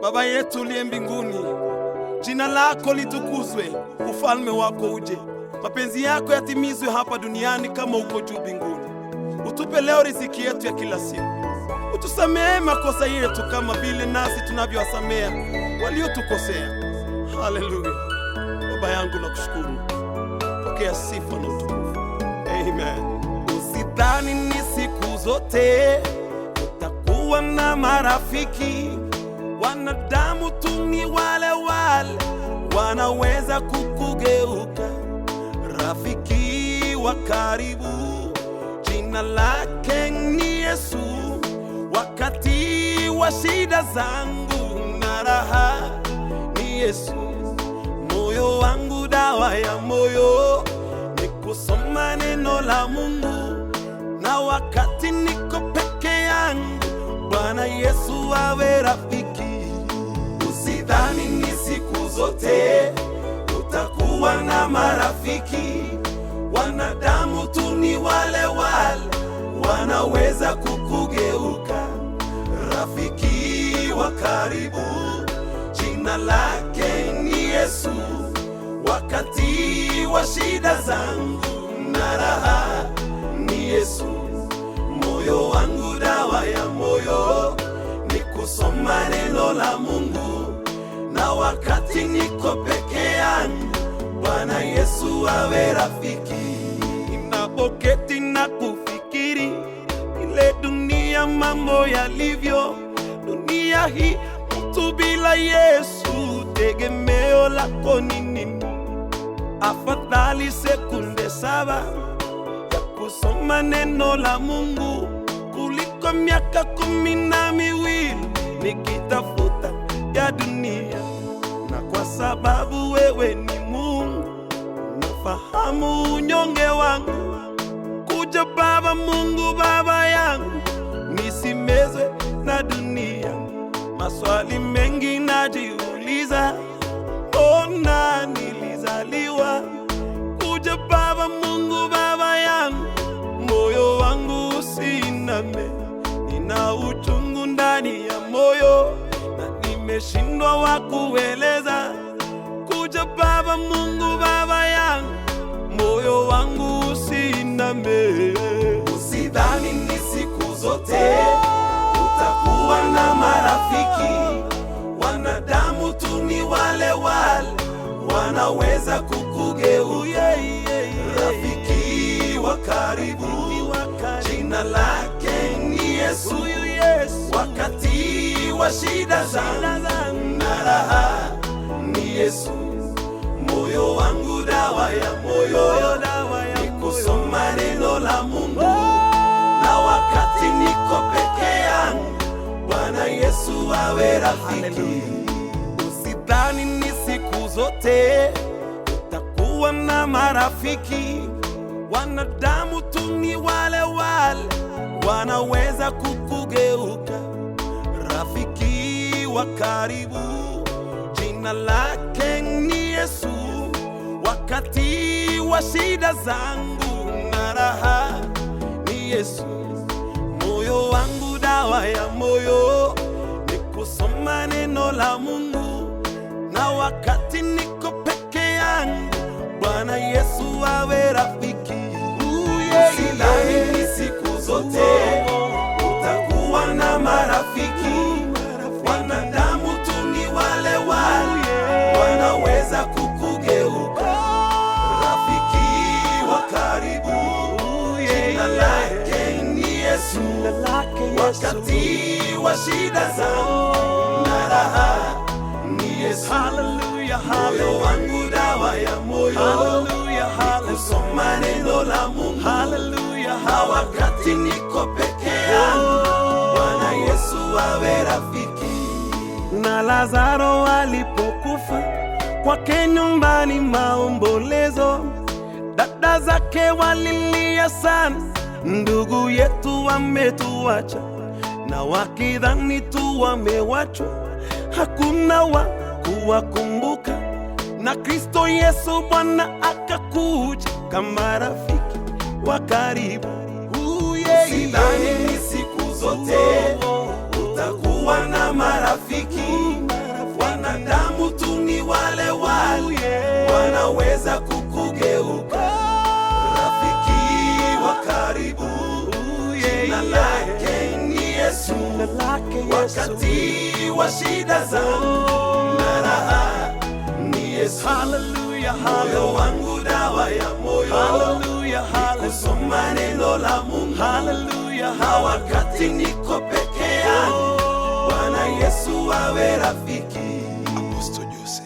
Baba yetu uliye mbinguni, jina lako litukuzwe, ufalme wako uje, mapenzi yako yatimizwe hapa duniani kama uko juu mbinguni. Utupe leo riziki yetu ya kila siku. Utusamehe makosa yetu kama vile nasi tunavyowasamea waliotukosea. Haleluya. Baba yangu nakushukuru. Pokea sifa na utukufu. Amen. Usidhani ni siku zote utakuwa na marafiki. Wanadamu tu ni wale wale, wanaweza kukugeuka. Rafiki wa karibu, jina lake ni Yesu. Wakati wa shida zangu na raha ni Yesu. Moyo wangu dawa ya moyo ni kusoma neno la Mungu, na wakati niko peke yangu Bwana Yesu awe rafiki. Usidhani ni siku zote utakuwa na marafiki. Wanadamu tu ni wale wale, wanaweza kukugeuka. Rafiki wa karibu, jina lake ni Yesu. Wakati wa shida zangu na raha ni Yesu. Moyo wangu dawa ya moyo ni kusoma neno la Mungu, na wakati niko peke yangu Bwana Yesu awe rafiki. Ninapoketi na kufikiri ile dunia mambo yalivyo, dunia hii mtu bila Yesu tegemeo lako ni nini? Afadhali sekunde 7 ya kusoma neno la Mungu kuliko miaka 12 nikitafuta ya dunia. Na kwa sababu wewe ni Mungu, unafahamu unyonge wangu, kuja Baba Mungu, Baba yangu, nisimezwe na dunia. Maswali mengi najiuliza, mbona nilizaliwa? Kuja Baba Mungu, Baba yangu, moyo wangu usiname. Nina uchungu ndani ya moyo na nimeshindwa wa kueleza. Kuja Baba Mungu, Baba yangu, moyo wangu usiname. Usidhani ni siku zote utakuwa na marafiki. Wanadamu tu ni wale wale, wanaweza kukugeuka. Rafiki wa karibu, jina lake ni Yesu. Wakati wa shida zangu na raha ni Yesu. Moyo wangu dawa ya moyo ni kusoma neno la Mungu, na wakati niko peke yangu Bwana Yesu awe rafiki. Usidhani ni siku zote utakuwa na marafiki. Wanadamu tu ni wale wale, wanaweza kukugeuka. Rafiki wa karibu, jina lake ni Yesu. Wakati wa shida zangu na raha ni Yesu. Moyo wangu dawa ya moyo ni kusoma neno la Mungu, na wakati niko peke yangu Bwana Yesu awe rafiki. Usidhani ni siku zote utakuwa na marafiki. Wanadamu tu ni wale wale, wanaweza kukugeuka. Rafiki wa karibu, jina lake ni Yesu. Wakati wa shida zangu na raha ni Yesu. Moyo wangu dawa ya moyo ni kusoma neno la Mungu, na wakati niko peke yangu Bwana Yesu awe rafiki. Na Lazaro alipokufa kwake nyumbani maombolezo, dada zake walilia sana, ndugu yetu wametuacha, na wakidhani tu wamewachwa, hakuna wa kuwakumbuka. Na Kristo Yesu Bwana akakuja kama rafiki wa karibu. Usidhani ni siku zote utakuwa na marafiki. wakati wa shida zangu na raha ni Yesu. Hallelujah, Moyo wangu dawa ya moyo, hallelujah, kusoma neno la Mungu, hallelujah, na wakati niko peke yangu Bwana Yesu awe rafiki. Apostle Jose.